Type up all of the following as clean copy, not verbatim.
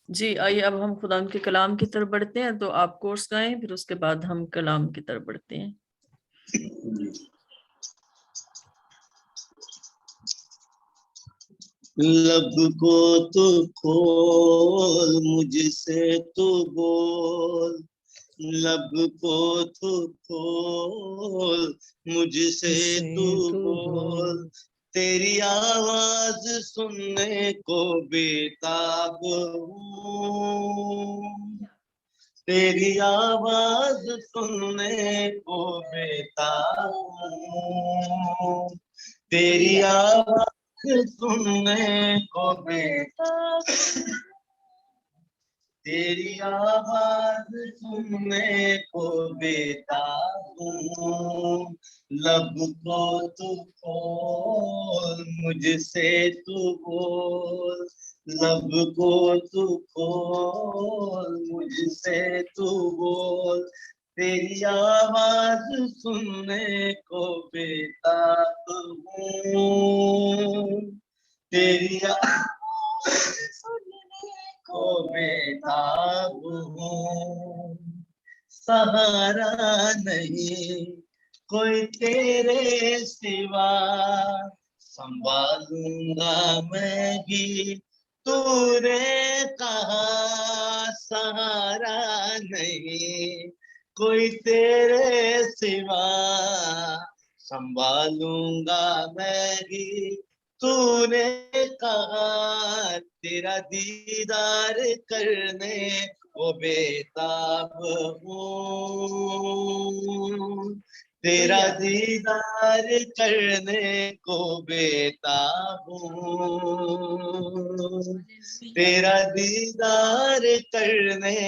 جی آئیے اب ہم خدا کے کلام کی طرف بڑھتے ہیں، تو آپ کورس گائیں، پھر اس کے بعد ہم کلام کی طرف بڑھتے ہیں۔ لب کو تو کھول مجھ سے تو بول، لب کو تو کھول مجھ سے تو بول، تیری آواز سننے کو بےتاب ہوں، تیری آواز سننے کو بےتاب ہوں، تیری آواز سننے کو بےتاب، تیری آواز سننے کو بےتاب ہوں، لب کو تو کھول مجھ سے تو بول، لب کو تو کھول مجھ سے تو بول، تیری آواز سننے کو بےتاب ہوں، تیری آواز سننے کو بےتاب ہوں، سہارا نہیں کوئی تیرے سوا، سنبھالوں گا میں بھی تو نے کہا، سہارا نہیں کوئی تیرے سوا، سنبھالوں گا میں بھی تو نے کہا، تیرا دیدار کرنے کو بےتاب ہوں، تیرا دیدار کرنے کو بےتاب ہوں، تیرا دیدار کرنے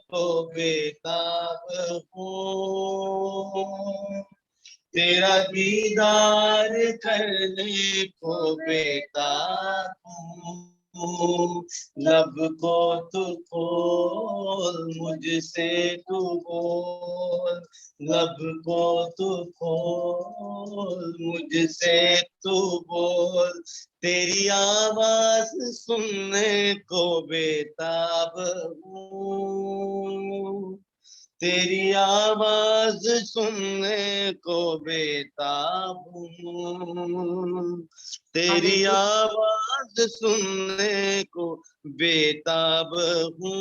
کو بےتاب ہوں، تیرا دیدار کرنے کو بےتاب ہوں، لب کو تو کھول مجھ سے تو بول، لب کو تو کھول مجھ سے تو بول، تیری آواز سننے کو بےتاب ہوں، تیری آواز سننے کو بےتاب ہوں، تیری آواز سننے کو بےتاب ہوں،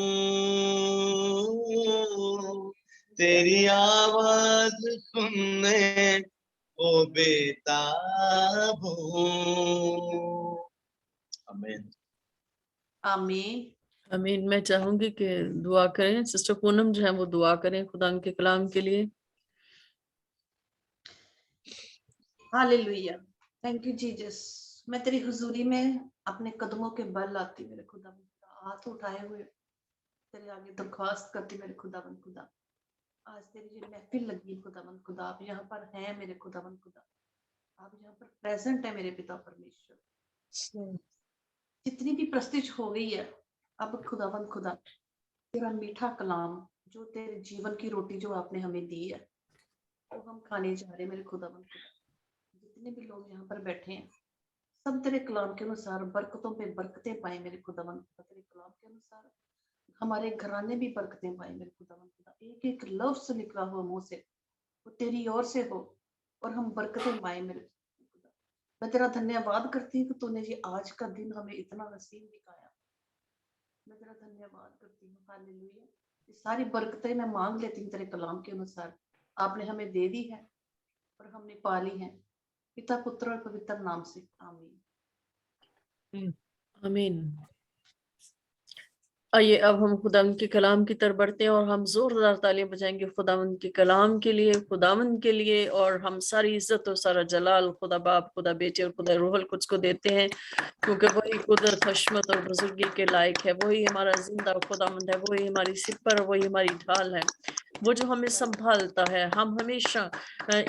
تیری آواز سننے کو بےتاب ہوں، آمین آمین امین۔ میں چاہوں گی کہ دعا کریں، سسٹر پونم جو ہے وہ دعا کریں خدا کے کلام کے لیے۔ ہاللیلویہ، تھینک یو جیسس۔ میں تیری حضوری میں اپنے قدموں کے بل آتی میرے خدا، ہاتھ اٹھائے ہوئے تیرے آگے درخواست کرتی میرے خدا بند خدا، آج تیری جو محفل لگی خدا بند خدا، آپ یہاں پر ہیں میرے خدا بند خدا، آپ یہاں پر پریزنٹ ہے میرے پتا پرمیشور، جتنی بھی پرستش ہو گئی ہے اب خدا بند خدا، تیرا میٹھا کلام جو تیرے جیون کی روٹی جو آپ نے ہمیں دی ہے وہ ہم کھانے جا رہے ہیں میرے خدا بند خدا، جتنے بھی لوگ یہاں پر بیٹھے ہیں سب تیرے کلام کے انوسار برکتوں پہ برکتیں پائیں میرے خدا بند خدا، تیرے کلام کے انوسار ہمارے گھرانے بھی برکتیں پائیں میرے خدا بند خدا، ایک ایک لفظ نکلا ہو منہ سے وہ تیری اور سے ہو اور ہم برکتیں پائیں میرے خدا۔ میں تیرا دھنیہ واد کرتی ہوں کہ تو نے یہ آج کا دن ہمیں اتنا نصیب دکھایا، میں تیرا دھنیہ واد کرتی ہوں، ہاللیلویہ۔ یہ ساری برکتیں میں مانگ لیتی ہوں تیرے کلام کے انوسار، آپ نے ہمیں دے دی ہے اور ہم نے پا لی ہے، پتا پتر اور پوتر نام سے، آمین آمین۔ آئیے اب ہم خداوند کے کلام کی طرف بڑھتے ہیں، اور ہم زوردار تالیاں بجائیں گے خداوند کے کلام کے لیے، خداوند کے لیے، اور ہم ساری عزت اور سارا جلال خدا باپ، خدا بیٹے اور خدا روح القدس کو دیتے ہیں، کیونکہ وہی قدرت، حشمت اور بزرگی کے لائق ہے، وہی ہمارا زندہ خداوند ہے، وہی ہماری سپر، وہی ہماری ڈھال ہے، وہ جو ہمیں سنبھالتا ہے۔ ہم ہمیشہ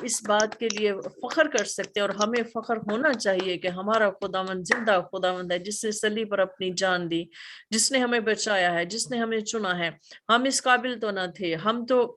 اس بات کے لیے فخر کر سکتے ہیں، اور ہمیں فخر ہونا چاہیے کہ ہمارا خداوند زندہ خداوند ہے، جس نے صلیب پر اپنی جان دی، جس نے ہمیں بچایا ہے، جس نے ہمیں چنا ہے۔ ہم اس قابل تو نہ تھے، ہم تو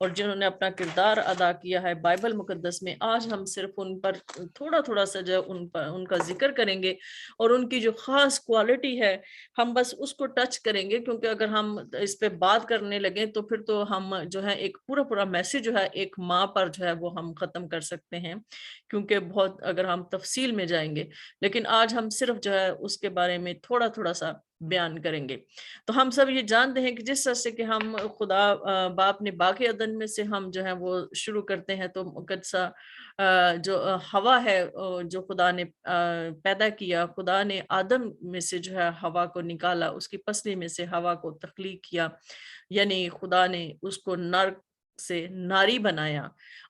اور جنہوں نے اپنا کردار ادا کیا ہے بائبل مقدس میں، آج ہم صرف ان پر تھوڑا تھوڑا سا جو ان کا ذکر کریں گے، اور ان کی جو خاص کوالٹی ہے ہم بس اس کو ٹچ کریں گے، کیونکہ اگر ہم اس پہ بات کرنے لگیں تو پھر تو ہم جو ہے ایک پورا میسج جو ہے ایک ماں پر جو ہے وہ ہم ختم کر سکتے ہیں، کیونکہ بہت اگر ہم تفصیل میں جائیں گے، لیکن آج ہم صرف جو ہے اس کے بارے میں تھوڑا سا بیان کریں گے۔ تو ہم سب یہ جانتے ہیں کہ جس طرح سے کہ ہم خدا باپ نے باغ عدن میں سے ہم جو ہے وہ شروع کرتے ہیں، تو مقدسہ جو ہوا ہے جو خدا نے پیدا کیا، خدا نے آدم میں سے جو ہے ہوا کو نکالا، اس کی پسلی میں سے ہوا کو تخلیق کیا، یعنی خدا نے اس کو نر سے ناری بنایا،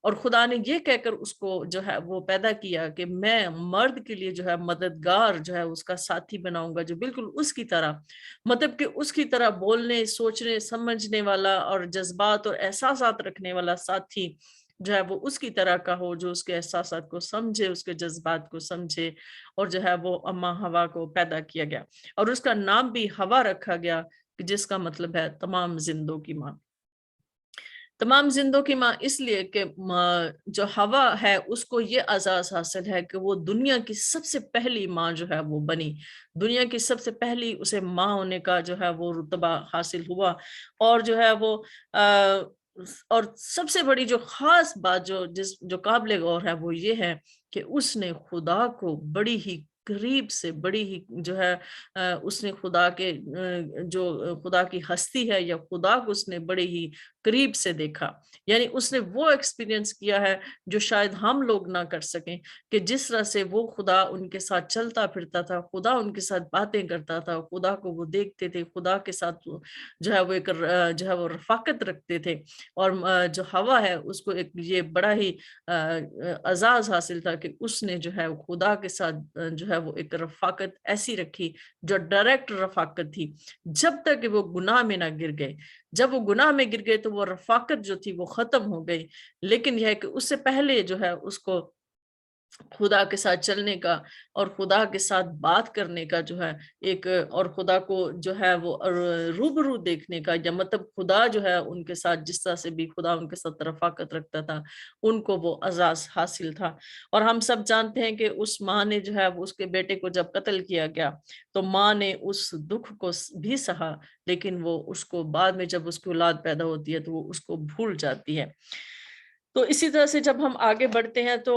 اور خدا نے یہ کہہ کر اس کو جو ہے وہ پیدا کیا کہ میں مرد کے لیے جو ہے مددگار جو ہے اس کا ساتھی بناؤں گا، جو بالکل اس کی طرح، مطلب کہ اس کی طرح بولنے، سوچنے، سمجھنے والا اور جذبات اور احساسات رکھنے والا ساتھی جو ہے وہ اس کی طرح کا ہو، جو اس کے احساسات کو سمجھے، اس کے جذبات کو سمجھے، اور جو ہے وہ اماں ہوا کو پیدا کیا گیا، اور اس کا نام بھی ہوا رکھا گیا، جس کا مطلب ہے تمام زندوں کی ماں۔ تمام زندوں کی ماں اس لیے کہ جو ہوا ہے اس کو یہ اعزاز حاصل ہے کہ وہ دنیا کی سب سے پہلی ماں جو ہے وہ بنی، دنیا کی سب سے پہلی اسے ماں ہونے کا جو ہے وہ رتبہ حاصل ہوا، اور جو ہے وہ اور سب سے بڑی جو خاص بات جو قابل غور ہے وہ یہ ہے کہ اس نے خدا کو بڑی ہی قریب سے، بڑی ہی جو ہے اس نے خدا کے جو خدا کی ہستی ہے یا خدا کو اس نے بڑے ہی قریب سے دیکھا، یعنی اس نے وہ ایکسپیرینس کیا ہے جو شاید ہم لوگ نہ کر سکیں، کہ جس طرح سے وہ خدا ان کے ساتھ چلتا پھرتا تھا، خدا ان کے ساتھ باتیں کرتا تھا، خدا کو وہ دیکھتے تھے، خدا کے ساتھ جو ہے وہ ایک جو ہے وہ رفاقت رکھتے تھے، اور جو ہوا ہے اس کو ایک یہ بڑا ہی اعزاز حاصل تھا کہ اس نے جو ہے خدا کے ساتھ جو ہے وہ ایک رفاقت ایسی رکھی جو ڈائریکٹ رفاقت تھی، جب تک کہ وہ گناہ میں نہ گر گئے۔ جب وہ گناہ میں گر گئے تو وہ رفاقت جو تھی وہ ختم ہو گئی، لیکن یہ ہے کہ اس سے پہلے جو ہے اس کو خدا کے ساتھ چلنے کا اور خدا کے ساتھ بات کرنے کا جو ہے ایک، اور خدا کو جو ہے وہ روبرو دیکھنے کا، یا مطلب خدا جو ہے ان کے ساتھ جس طرح سے بھی خدا ان کے ساتھ رفاقت رکھتا تھا، ان کو وہ اعزاز حاصل تھا۔ اور ہم سب جانتے ہیں کہ اس ماں نے جو ہے وہ اس کے بیٹے کو جب قتل کیا گیا تو ماں نے اس دکھ کو بھی سہا، لیکن وہ اس کو بعد میں جب اس کی اولاد پیدا ہوتی ہے تو وہ اس کو بھول جاتی ہے۔ تو اسی طرح سے جب ہم آگے بڑھتے ہیں تو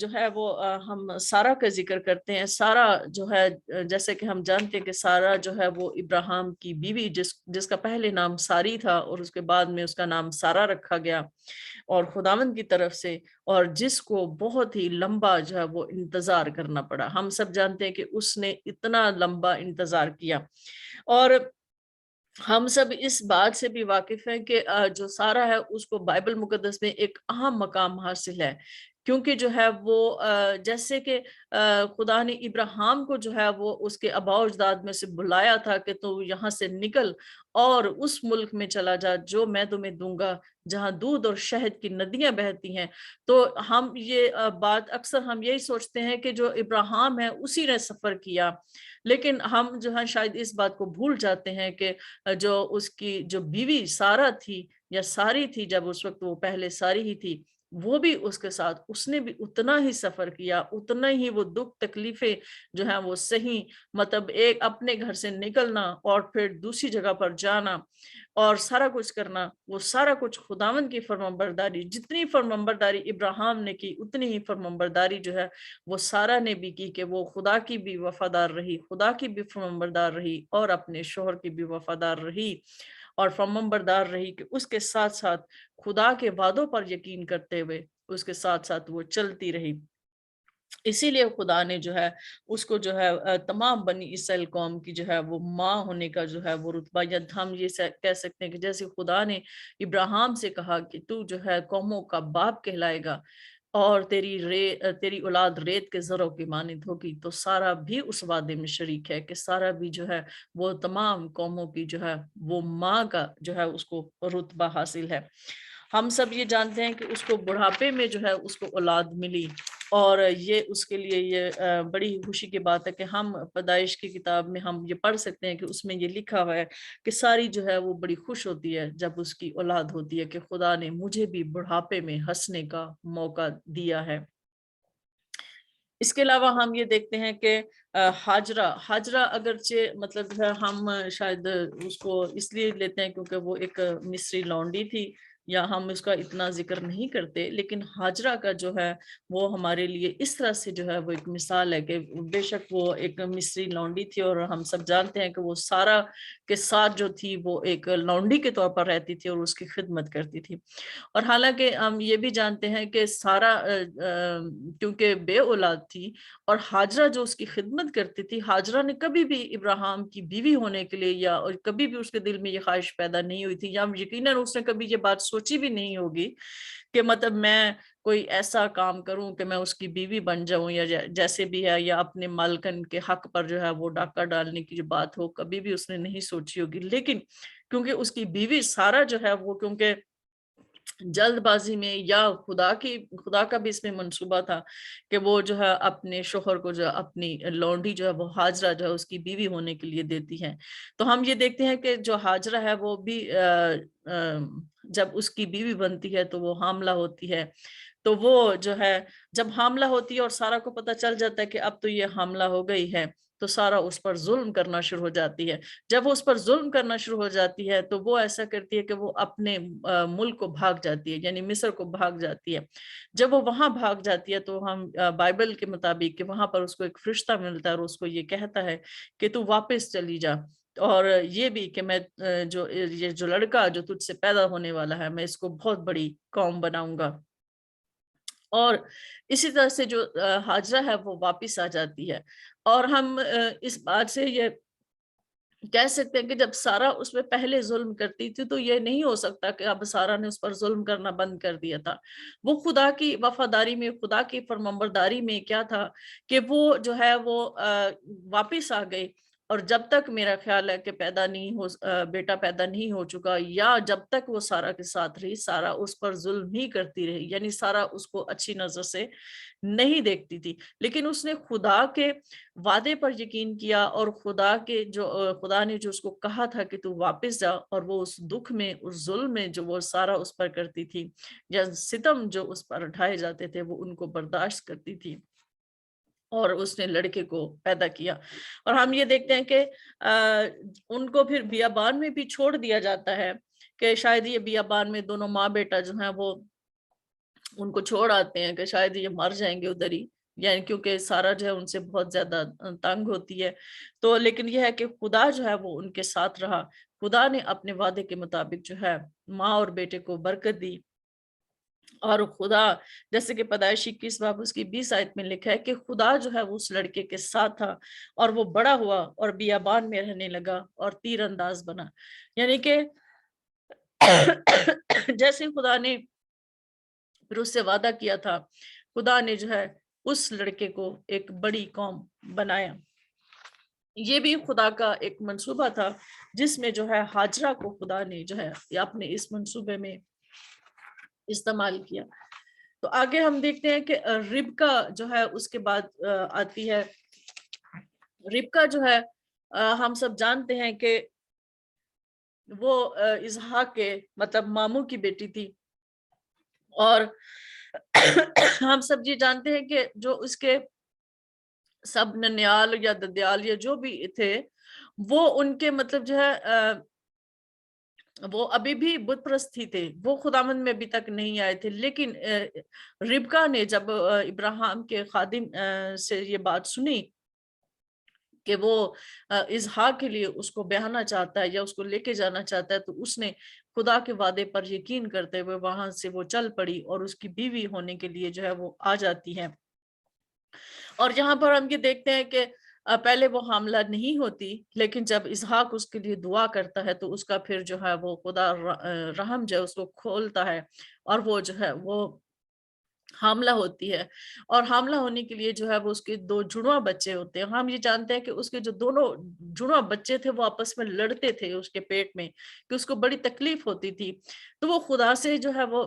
جو ہے وہ ہم سارا کا ذکر کرتے ہیں۔ سارا جو ہے جیسے کہ ہم جانتے ہیں کہ سارا جو ہے وہ ابراہیم کی بیوی جس کا پہلے نام ساری تھا اور اس کے بعد میں اس کا نام سارا رکھا گیا اور خداوند کی طرف سے، اور جس کو بہت ہی لمبا جو ہے وہ انتظار کرنا پڑا۔ ہم سب جانتے ہیں کہ اس نے اتنا لمبا انتظار کیا، اور ہم سب اس بات سے بھی واقف ہیں کہ جو سارا ہے اس کو بائبل مقدس میں ایک اہم مقام حاصل ہے، کیونکہ جو ہے وہ جیسے کہ خدا نے ابراہیم کو جو ہے وہ اس کے آباء و اجداد میں سے بلایا تھا کہ تو یہاں سے نکل اور اس ملک میں چلا جا جو میں تمہیں دوں گا، جہاں دودھ اور شہد کی ندیاں بہتی ہیں۔ تو ہم یہ بات اکثر ہم یہی سوچتے ہیں کہ جو ابراہیم ہے اسی نے سفر کیا، لیکن ہم جو ہے شاید اس بات کو بھول جاتے ہیں کہ جو اس کی جو بیوی سارا تھی یا ساری تھی، جب اس وقت وہ پہلے ساری ہی تھی، وہ بھی اس کے ساتھ اس نے بھی اتنا ہی سفر کیا، اتنا ہی وہ دکھ تکلیفیں جو ہیں وہ صحیح، مطلب ایک اپنے گھر سے نکلنا اور پھر دوسری جگہ پر جانا اور سارا کچھ کرنا، وہ سارا کچھ خداوند کی فرمانبرداری، جتنی فرمانبرداری ابراہیم نے کی اتنی ہی فرمانبرداری جو ہے وہ سارا نے بھی کی، کہ وہ خدا کی بھی وفادار رہی، خدا کی بھی فرمانبردار رہی اور اپنے شوہر کی بھی وفادار رہی اور فرمانبردار رہی، کہ اس کے ساتھ ساتھ خدا کے وعدوں پر یقین کرتے ہوئے اس کے ساتھ ساتھ وہ چلتی رہی۔ اسی لیے خدا نے جو ہے اس کو جو ہے تمام بنی اسرائیل قوم کی جو ہے وہ ماں ہونے کا جو ہے وہ رتبہ، یا ہم یہ کہہ سکتے ہیں کہ جیسے خدا نے ابراہیم سے کہا کہ تو جو ہے قوموں کا باپ کہلائے گا اور تیری اولاد ریت کے زروں کی مانند ہوگی، تو سارا بھی اس وعدے میں شریک ہے کہ سارا بھی جو ہے وہ تمام قوموں کی جو ہے وہ ماں کا جو ہے اس کو رتبہ حاصل ہے۔ ہم سب یہ جانتے ہیں کہ اس کو بڑھاپے میں جو ہے اس کو اولاد ملی، اور یہ اس کے لیے یہ بڑی خوشی کی بات ہے کہ ہم پیدائش کی کتاب میں ہم یہ پڑھ سکتے ہیں کہ اس میں یہ لکھا ہوا ہے کہ ساری جو ہے وہ بڑی خوش ہوتی ہے جب اس کی اولاد ہوتی ہے کہ خدا نے مجھے بھی بڑھاپے میں ہنسنے کا موقع دیا ہے۔ اس کے علاوہ ہم یہ دیکھتے ہیں کہ ہاجرہ اگرچہ مطلب ہم شاید اس کو اس لیے لیتے ہیں کیونکہ وہ ایک مصری لونڈی تھی، یا ہم اس کا اتنا ذکر نہیں کرتے، لیکن ہاجرہ کا جو ہے وہ ہمارے لیے اس طرح سے جو ہے وہ ایک مثال ہے کہ بے شک وہ ایک مصری لونڈی تھی، اور ہم سب جانتے ہیں کہ وہ سارا کے ساتھ جو تھی وہ ایک لونڈی کے طور پر رہتی تھی اور اس کی خدمت کرتی تھی۔ اور حالانکہ ہم یہ بھی جانتے ہیں کہ سارا کیونکہ بے اولاد تھی اور ہاجرہ جو اس کی خدمت کرتی تھی، ہاجرہ نے کبھی بھی ابراہیم کی بیوی ہونے کے لیے یا کبھی بھی اس کے دل میں یہ خواہش پیدا نہیں ہوئی تھی، یا یقیناً اس نے کبھی یہ بات سوچی بھی نہیں ہوگی کہ مطلب میں کوئی ایسا کام کروں کہ میں اس کی بیوی بن جاؤں یا جیسے بھی ہے، یا اپنے مالکن کے حق پر جو ہے وہ ڈاکہ ڈالنے کی جو بات ہو، کبھی بھی اس نے نہیں سوچی ہوگی۔ لیکن کیونکہ اس کی بیوی سارا جو ہے وہ کیونکہ جلد بازی میں، یا خدا کا بھی اس میں منصوبہ تھا کہ وہ جو ہے اپنے شوہر کو جو اپنی لونڈی جو ہے وہ ہاجرہ جو ہے اس کی بیوی ہونے کے لیے دیتی ہے۔ تو ہم یہ دیکھتے ہیں کہ جو ہاجرہ ہے وہ بھی جب اس کی بیوی بنتی ہے تو وہ حاملہ ہوتی ہے، تو وہ جو ہے جب حاملہ ہوتی ہے اور سارا کو پتہ چل جاتا ہے کہ اب تو یہ حاملہ ہو گئی ہے، تو سارا اس پر ظلم کرنا شروع ہو جاتی ہے۔ جب وہ اس پر ظلم کرنا شروع ہو جاتی ہے تو وہ ایسا کرتی ہے کہ وہ اپنے ملک کو بھاگ جاتی ہے، یعنی مصر کو بھاگ جاتی ہے۔ جب وہ وہاں بھاگ جاتی ہے تو ہم بائبل کے مطابق کہ وہاں پر اس کو ایک فرشتہ ملتا ہے اور اس کو یہ کہتا ہے کہ تو واپس چلی جا، اور یہ بھی کہ میں یہ جو لڑکا جو تجھ سے پیدا ہونے والا ہے میں اس کو بہت بڑی قوم بناؤں گا۔ اور اسی طرح سے جو ہاجرہ ہے وہ واپس آ جاتی ہے، اور ہم اس بات سے یہ کہہ سکتے ہیں کہ جب سارا اس پہ پہلے ظلم کرتی تھی تو یہ نہیں ہو سکتا کہ اب سارا نے اس پر ظلم کرنا بند کر دیا تھا۔ وہ خدا کی وفاداری میں، خدا کی فرمانبرداری میں کیا تھا کہ وہ جو ہے وہ واپس آ گئی، اور جب تک میرا خیال ہے کہ بیٹا پیدا نہیں ہو چکا، یا جب تک وہ سارا کے ساتھ رہی، سارا اس پر ظلم ہی کرتی رہی، یعنی سارا اس کو اچھی نظر سے نہیں دیکھتی تھی۔ لیکن اس نے خدا کے وعدے پر یقین کیا، اور خدا نے جو اس کو کہا تھا کہ تو واپس جا، اور وہ اس دکھ میں، اس ظلم میں جو وہ سارا اس پر کرتی تھی، یا ستم جو اس پر اٹھائے جاتے تھے، وہ ان کو برداشت کرتی تھی، اور اس نے لڑکے کو پیدا کیا۔ اور ہم یہ دیکھتے ہیں کہ ان کو پھر بیابان میں بھی چھوڑ دیا جاتا ہے کہ شاید یہ بیابان میں دونوں ماں بیٹا جو ہیں وہ ان کو چھوڑ آتے ہیں کہ شاید یہ مر جائیں گے ادھر ہی، یعنی کیونکہ سارا جو ہے ان سے بہت زیادہ تنگ ہوتی ہے۔ تو لیکن یہ ہے کہ خدا جو ہے وہ ان کے ساتھ رہا، خدا نے اپنے وعدے کے مطابق جو ہے ماں اور بیٹے کو برکت دی، اور خدا جیسے کہ پیدائش 21 باب اس کی 20 آیت میں لکھا ہے کہ خدا جو ہے وہ اس لڑکے کے ساتھ تھا، اور وہ بڑا ہوا اور بیابان میں رہنے لگا اور تیر انداز بنا۔ یعنی کہ جیسے خدا نے پھر اس سے وعدہ کیا تھا، خدا نے جو ہے اس لڑکے کو ایک بڑی قوم بنایا۔ یہ بھی خدا کا ایک منصوبہ تھا جس میں جو ہے ہاجرہ کو خدا نے جو ہے اپنے اس منصوبے میں استعمال کیا۔ تو آگے ہم دیکھتے ہیں کہ ربکا جو ہے اس کے بعد آتی ہے۔ ربکا جو ہے ہم سب جانتے ہیں کہ وہ اسحاق کے مطلب ماموں کی بیٹی تھی، اور ہم سب یہ جانتے ہیں کہ جو اس کے سب ننیال یا ددیال یا جو بھی تھے، وہ ان کے مطلب جو ہے وہ ابھی بھی بت پرست ہی تھے، وہ خداوند میں ابھی تک نہیں آئے تھے۔ لیکن ربکا نے جب ابراہیم کے خادم سے یہ بات سنی کہ وہ اسحاق کے لیے اس کو بیاہنا چاہتا ہے یا اس کو لے کے جانا چاہتا ہے، تو اس نے خدا کے وعدے پر یقین کرتے ہوئے وہاں سے وہ چل پڑی اور اس کی بیوی ہونے کے لیے جو ہے وہ آ جاتی ہے۔ اور یہاں پر ہم یہ دیکھتے ہیں کہ پہلے وہ حاملہ نہیں ہوتی، لیکن جب اسحاق اس کے لیے دعا کرتا ہے تو اس کا پھر جو ہے وہ خدا رحم جو ہے اس کو کھولتا ہے، اور وہ جو ہے وہ حاملہ ہوتی ہے، اور حاملہ ہونے کے لیے جو ہے وہ اس کے 2 جڑواں بچے ہوتے ہیں۔ ہم یہ جانتے ہیں کہ اس کے جو دونوں جڑواں بچے تھے وہ آپس میں لڑتے تھے اس کے پیٹ میں، کہ اس کو بڑی تکلیف ہوتی تھی، تو وہ خدا سے جو ہے وہ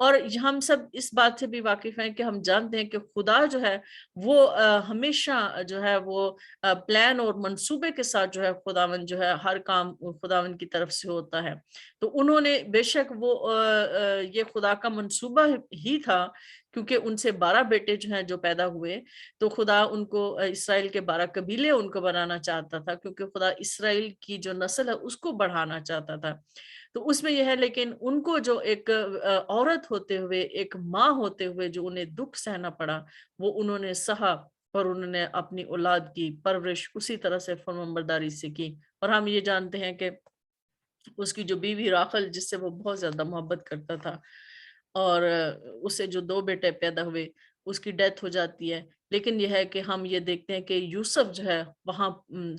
اور ہم سب اس بات سے بھی واقف ہیں کہ ہم جانتے ہیں کہ خدا جو ہے وہ ہمیشہ جو ہے وہ پلان اور منصوبے کے ساتھ جو ہے خداوند جو ہے ہر کام خداوند کی طرف سے ہوتا ہے. تو انہوں نے بے شک وہ یہ خدا کا منصوبہ ہی تھا، کیونکہ ان سے 12 بیٹے جو ہیں جو پیدا ہوئے، تو خدا ان کو اسرائیل کے 12 قبیلے ان کو بنانا چاہتا تھا، کیونکہ خدا اسرائیل کی جو نسل ہے اس کو بڑھانا چاہتا تھا. تو اس میں یہ ہے، لیکن ان کو جو ایک عورت ہوتے ہوئے، ایک ماں ہوتے ہوئے جو انہیں دکھ سہنا پڑا، وہ انہوں نے سہا اور انہوں نے اپنی اولاد کی پرورش اسی طرح سے فرمانبرداری سے کی. اور ہم یہ جانتے ہیں کہ اس کی جو بیوی راخل، جس سے وہ بہت زیادہ محبت کرتا تھا، اور اس سے جو 2 بیٹے پیدا ہوئے، اس کی ڈیتھ ہو جاتی ہے. لیکن یہ ہے کہ ہم یہ دیکھتے ہیں کہ یوسف جو ہے وہاں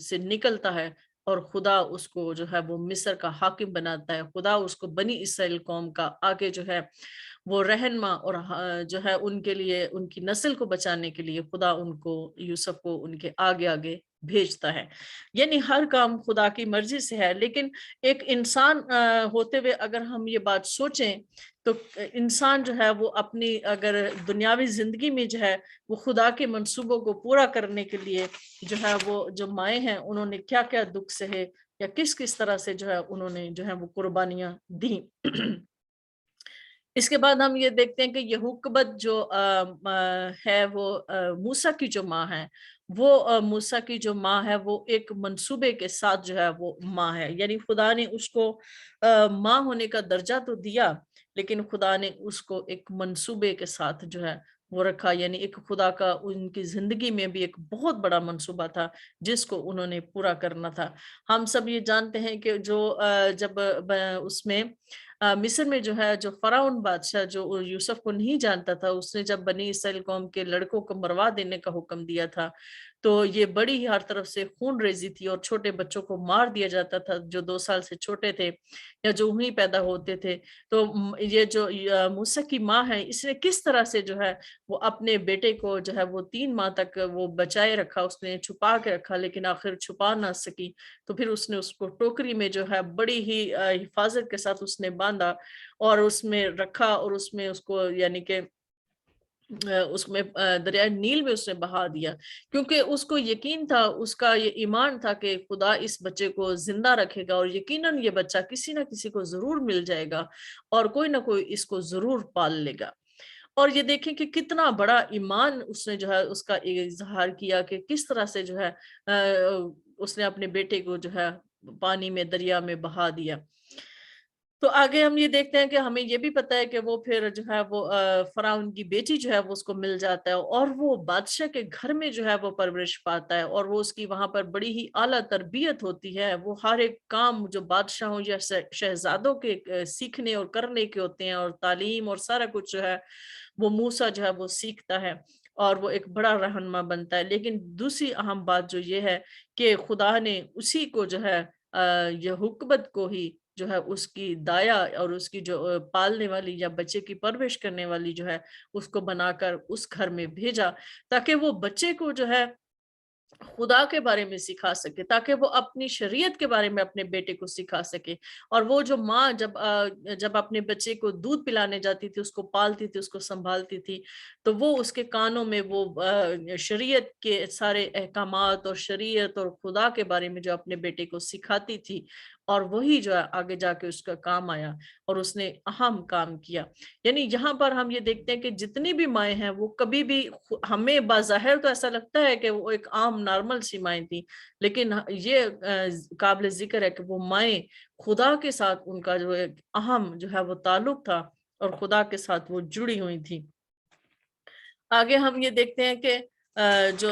سے نکلتا ہے، اور خدا اس کو جو ہے وہ مصر کا حاکم بناتا ہے. خدا اس کو بنی اسرائیل قوم کا آگے جو ہے وہ رہنما، اور جو ہے ان کے لیے، ان کی نسل کو بچانے کے لیے خدا ان کو، یوسف کو ان کے آگے آگے بھیجتا ہے. یعنی ہر کام خدا کی مرضی سے ہے. لیکن ایک انسان ہوتے ہوئے اگر ہم یہ بات سوچیں، تو انسان جو ہے وہ اپنی اگر دنیاوی زندگی میں جو ہے وہ خدا کے منصوبوں کو پورا کرنے کے لیے جو ہے وہ جو مائیں ہیں انہوں نے کیا کیا دکھ سہے، یا کس کس طرح سے جو ہے انہوں نے جو ہے وہ قربانیاں دیں. اس کے بعد ہم یہ دیکھتے ہیں کہ یہوکبت جو ہے وہ موسیٰ کی جو ماں ہے، وہ موسیٰ کی جو ماں ہے وہ ایک منصوبے کے ساتھ جو ہے وہ ماں ہے. یعنی خدا نے اس کو ماں ہونے کا درجہ تو دیا، لیکن خدا نے اس کو ایک منصوبے کے ساتھ جو ہے وہ رکھا. یعنی ایک خدا کا ان کی زندگی میں بھی ایک بہت بڑا منصوبہ تھا جس کو انہوں نے پورا کرنا تھا. ہم سب یہ جانتے ہیں کہ جو جب اس میں مصر میں جو ہے جو فرعون بادشاہ جو یوسف کو نہیں جانتا تھا، اس نے جب بنی اسرائیل قوم کے لڑکوں کو مروا دینے کا حکم دیا تھا، تو یہ بڑی ہی ہر طرف سے خون ریزی تھی، اور چھوٹے بچوں کو مار دیا جاتا تھا جو 2 سال سے چھوٹے تھے یا جو وہیں پیدا ہوتے تھے. تو یہ جو موسیٰ کی ماں ہے، اس نے کس طرح سے جو ہے وہ اپنے بیٹے کو جو ہے وہ 3 ماہ تک وہ بچائے رکھا، اس نے چھپا کے رکھا، لیکن آخر چھپا نہ سکی. تو پھر اس نے اس کو ٹوکری میں جو ہے بڑی ہی حفاظت کے ساتھ اس نے باندھا اور اس میں رکھا، اور اس میں اس کو یعنی کہ اس میں دریائے نیل میں اس نے بہا دیا، کیونکہ اس کو یقین تھا، اس کا یہ ایمان تھا کہ خدا اس بچے کو زندہ رکھے گا، اور یقیناً یہ بچہ کسی نہ کسی کو ضرور مل جائے گا، اور کوئی نہ کوئی اس کو ضرور پال لے گا. اور یہ دیکھیں کہ کتنا بڑا ایمان اس نے جو ہے اس کا اظہار کیا، کہ کس طرح سے جو ہے اس نے اپنے بیٹے کو جو ہے پانی میں، دریا میں بہا دیا. تو آگے ہم یہ دیکھتے ہیں کہ ہمیں یہ بھی پتا ہے کہ وہ پھر جو ہے وہ فرعون کی بیٹی جو ہے وہ اس کو مل جاتا ہے، اور وہ بادشاہ کے گھر میں جو ہے وہ پرورش پاتا ہے، اور وہ اس کی وہاں پر بڑی ہی اعلیٰ تربیت ہوتی ہے. وہ ہر ایک کام جو بادشاہوں یا شہزادوں کے سیکھنے اور کرنے کے ہوتے ہیں، اور تعلیم اور سارا کچھ جو ہے وہ موسیٰ جو ہے وہ سیکھتا ہے، اور وہ ایک بڑا رہنما بنتا ہے. لیکن دوسری اہم بات جو یہ ہے کہ خدا نے اسی کو جو ہے یہوکبت کو ہی جو ہے اس کی دایا اور اس کی جو پالنے والی یا بچے کی پرورش کرنے والی جو ہے اس کو بنا کر اس گھر میں بھیجا، تاکہ وہ بچے کو جو ہے خدا کے بارے میں سکھا سکے، تاکہ وہ اپنی شریعت کے بارے میں اپنے بیٹے کو سکھا سکے. اور وہ جو ماں جب اپنے بچے کو دودھ پلانے جاتی تھی، اس کو پالتی تھی، اس کو سنبھالتی تھی، تو وہ اس کے کانوں میں وہ شریعت کے سارے احکامات اور شریعت اور خدا کے بارے میں جو اپنے بیٹے کو سکھاتی تھی، اور وہی جو ہے آگے جا کے اس کا کام آیا، اور اس نے اہم کام کیا. یعنی یہاں پر ہم یہ دیکھتے ہیں کہ جتنی بھی مائیں ہیں وہ کبھی بھی، ہمیں بظاہر تو ایسا لگتا ہے کہ وہ ایک عام نارمل سی مائیں تھی، لیکن یہ قابل ذکر ہے کہ وہ مائیں خدا کے ساتھ ان کا جو ایک اہم جو ہے وہ تعلق تھا، اور خدا کے ساتھ وہ جڑی ہوئی تھی. آگے ہم یہ دیکھتے ہیں کہ جو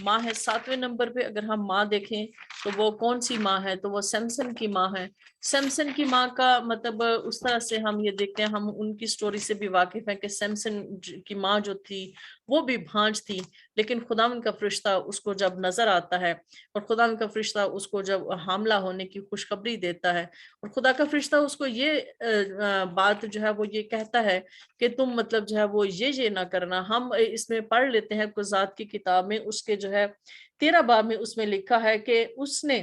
ماں ہے 7ویں نمبر پہ، اگر ہم ماں دیکھیں تو وہ کون سی ماں ہے، تو وہ سمسن کی ماں ہے. سمسن کی ماں کا مطلب اس طرح سے ہم یہ دیکھتے ہیں، ہم ان کی سٹوری سے بھی واقف ہیں کہ سمسن کی ماں جو تھی وہ بھی بھانج تھی، لیکن خداوند کا فرشتہ اس کو جب نظر آتا ہے، اور خداوند کا فرشتہ اس کو جب حاملہ ہونے کی خوشخبری دیتا ہے، اور خدا کا فرشتہ اس کو یہ بات جو ہے وہ یہ کہتا ہے کہ تم مطلب جو ہے وہ یہ نہ کرنا. ہم اس میں پڑھ لیتے ہیں قضات کی کتاب میں، اس کے جو ہے 13 باب میں اس میں لکھا ہے کہ اس نے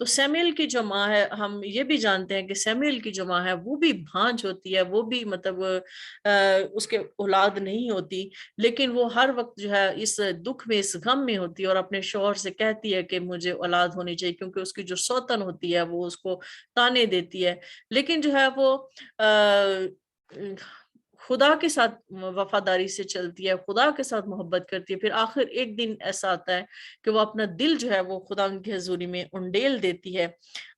تو سیمیل کی جو ماں ہے ہم یہ بھی جانتے ہیں کہ سیمیل کی جو ماں ہے وہ بھی بھانج ہوتی ہے, وہ بھی مطلب اس کے اولاد نہیں ہوتی, لیکن وہ ہر وقت جو ہے اس دکھ میں اس غم میں ہوتی ہے اور اپنے شوہر سے کہتی ہے کہ مجھے اولاد ہونی چاہیے, کیونکہ اس کی جو سوتن ہوتی ہے وہ اس کو تانے دیتی ہے. لیکن جو ہے وہ خدا کے ساتھ وفاداری سے چلتی ہے, خدا کے ساتھ محبت کرتی ہے. پھر آخر ایک دن ایسا آتا ہے کہ وہ اپنا دل جو ہے وہ خدا کی حضوری میں انڈیل دیتی ہے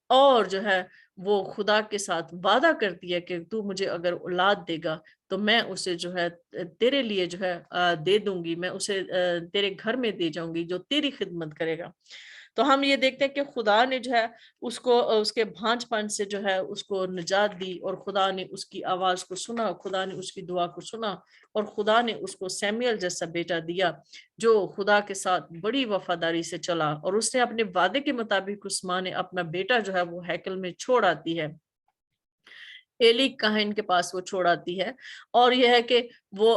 اور جو ہے وہ خدا کے ساتھ وعدہ کرتی ہے کہ تو مجھے اگر اولاد دے گا تو میں اسے جو ہے تیرے لیے جو ہے دے دوں گی, میں اسے تیرے گھر میں دے جاؤں گی جو تیری خدمت کرے گا. تو ہم یہ دیکھتے ہیں کہ خدا نے جو ہے اس کو اس کے بھانج پن سے جو ہے اس کو نجات دی, اور خدا نے اس کی آواز کو سنا, خدا نے اس کی دعا کو سنا, اور خدا نے اس کو سیمیل جیسا بیٹا دیا جو خدا کے ساتھ بڑی وفاداری سے چلا, اور اس نے اپنے وعدے کے مطابق اس ماں نے اپنا بیٹا جو ہے وہ ہیکل میں چھوڑ آتی ہے, ایلی کاہن کے پاس وہ چھوڑ آتی ہے. اور یہ ہے کہ وہ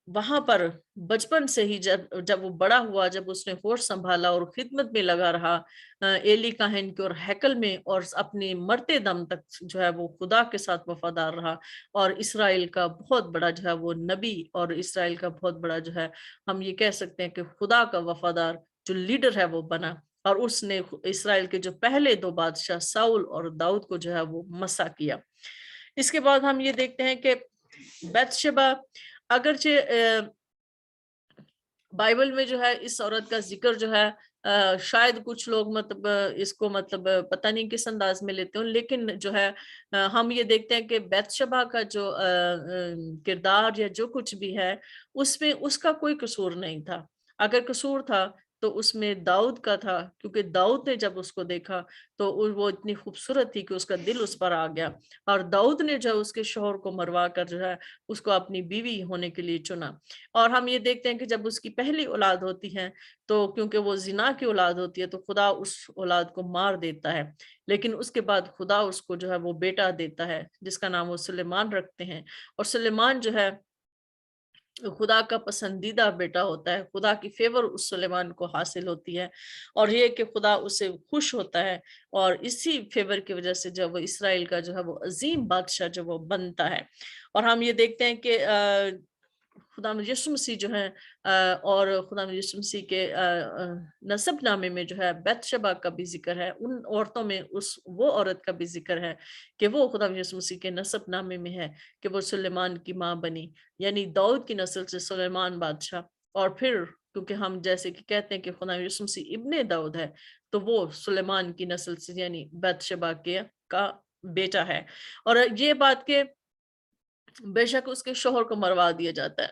وہاں پر بچپن سے ہی جب وہ بڑا ہوا, جب اس نے ہوش سنبھالا اور خدمت میں لگا رہا ایلی کاہن کے اور ہیکل میں, اور اپنے مرتے دم تک جو ہے وہ خدا کے ساتھ وفادار رہا, اور اسرائیل کا بہت بڑا جو ہے وہ نبی, اور اسرائیل کا بہت بڑا جو ہے ہم یہ کہہ سکتے ہیں کہ خدا کا وفادار جو لیڈر ہے وہ بنا. اور اس نے اسرائیل کے جو پہلے 2 بادشاہ ساؤل اور داؤد کو جو ہے وہ مسا کیا. اس کے بعد ہم یہ دیکھتے ہیں کہ بیت شبہ, اگرچہ بائبل میں جو ہے اس عورت کا ذکر جو ہے شاید کچھ لوگ مطلب اس کو مطلب پتہ نہیں کس انداز میں لیتے ہوں, لیکن جو ہے ہم یہ دیکھتے ہیں کہ بیت شبہ کا جو کردار یا جو کچھ بھی ہے اس میں اس کا کوئی قصور نہیں تھا. اگر قصور تھا تو اس میں داؤد کا تھا, کیونکہ داؤد نے جب اس کو دیکھا تو وہ اتنی خوبصورت تھی کہ اس کا دل اس پر آ گیا, اور داؤد نے جو اس کے شوہر کو مروا کر جو ہے اس کو اپنی بیوی ہونے کے لیے چنا. اور ہم یہ دیکھتے ہیں کہ جب اس کی پہلی اولاد ہوتی ہے تو کیونکہ وہ زنا کی اولاد ہوتی ہے تو خدا اس اولاد کو مار دیتا ہے, لیکن اس کے بعد خدا اس کو جو ہے وہ بیٹا دیتا ہے جس کا نام وہ سلیمان رکھتے ہیں. اور سلیمان جو ہے خدا کا پسندیدہ بیٹا ہوتا ہے, خدا کی فیور اس سلیمان کو حاصل ہوتی ہے, اور یہ کہ خدا اسے خوش ہوتا ہے, اور اسی فیور کی وجہ سے جب وہ اسرائیل کا جو ہے وہ عظیم بادشاہ جو وہ بنتا ہے. اور ہم یہ دیکھتے ہیں کہ خدا یسوع مسیح جو ہے اور خدا یسوع مسیح کے نسب نامے میں جو ہے بیت شبہ کا بھی ذکر ہے, ان عورتوں میں وہ عورت کا بھی ذکر ہے کہ وہ خدا یسوع مسیح کے نسب نامے میں ہے کہ وہ سلیمان کی ماں بنی, یعنی داؤد کی نسل سے سلیمان بادشاہ. اور پھر کیونکہ ہم جیسے کہ کہتے ہیں کہ خدا یسوع مسیح ابن داؤد ہے تو وہ سلیمان کی نسل سے یعنی بیت شبہ کا بیٹا ہے. اور یہ بات کہ بے شک اس کے شوہر کو مروا دیا جاتا ہے,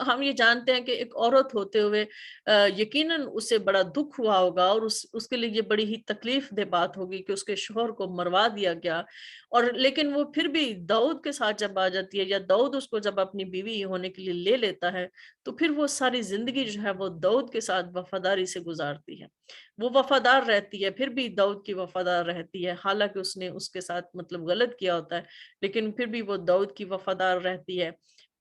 ہم یہ جانتے ہیں کہ ایک عورت ہوتے ہوئے یقیناً اسے بڑا دکھ ہوا ہوگا, اور اس کے لیے یہ بڑی ہی تکلیف دہ بات ہوگی کہ اس کے شوہر کو مروا دیا گیا. اور لیکن وہ پھر بھی داؤد کے ساتھ جب آ جاتی ہے, یا داؤد اس کو جب اپنی بیوی ہونے کے لیے لے لیتا ہے, تو پھر وہ ساری زندگی جو ہے وہ داؤد کے ساتھ وفاداری سے گزارتی ہے. وہ وفادار رہتی ہے, پھر بھی داؤد کی وفادار رہتی ہے, حالانکہ اس نے اس کے ساتھ مطلب غلط کیا ہوتا ہے, لیکن پھر بھی وہ داؤد کی وفادار رہتی ہے,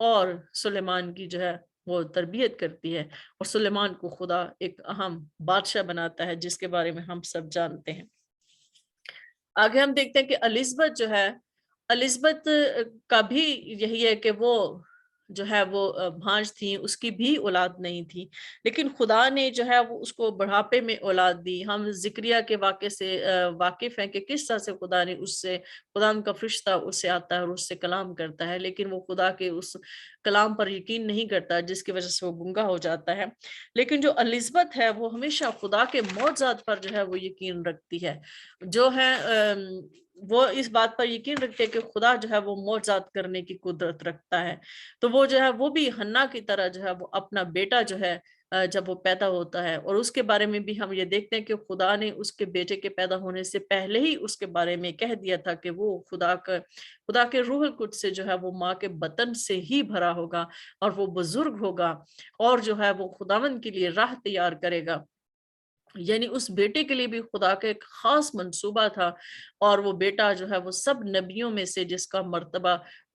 اور سلیمان کی جو ہے وہ تربیت کرتی ہے, اور سلیمان کو خدا ایک اہم بادشاہ بناتا ہے جس کے بارے میں ہم سب جانتے ہیں. آگے ہم دیکھتے ہیں کہ الزبتھ جو ہے, الزبتھ کا بھی یہی ہے کہ وہ جو ہے وہ بھانج تھی, اس کی بھی اولاد نہیں تھی, لیکن خدا نے جو ہے وہ اس کو بڑھاپے میں اولاد دی. ہم زکریا کے واقعے سے واقف ہیں کہ کس طرح سے خدا نے اس سے, خدا کا فرشتہ اس سے آتا ہے اور اس سے کلام کرتا ہے, لیکن وہ خدا کے اس کلام پر یقین نہیں کرتا جس کی وجہ سے وہ گنگا ہو جاتا ہے. لیکن جو الزبتھ ہے وہ ہمیشہ خدا کے معجزات پر جو ہے وہ یقین رکھتی ہے, جو ہے وہ اس بات پر یقین رکھتے ہیں کہ خدا جو ہے وہ معجزات کرنے کی قدرت رکھتا ہے. تو وہ جو ہے وہ بھی حنا کی طرح جو ہے وہ اپنا بیٹا جو ہے جب وہ پیدا ہوتا ہے, اور اس کے بارے میں بھی ہم یہ دیکھتے ہیں کہ خدا نے اس کے بیٹے کے پیدا ہونے سے پہلے ہی اس کے بارے میں کہہ دیا تھا کہ وہ خدا کے روح القدس سے جو ہے وہ ماں کے بطن سے ہی بھرا ہوگا, اور وہ بزرگ ہوگا, اور جو ہے وہ خداوند کے لیے راہ تیار کرے گا. یعنی اس بیٹے کے لیے بھی خدا کا ایک خاص منصوبہ تھا, اور وہ بیٹا جو ہے وہ سب نبیوں میں سے جس کا مرتبہ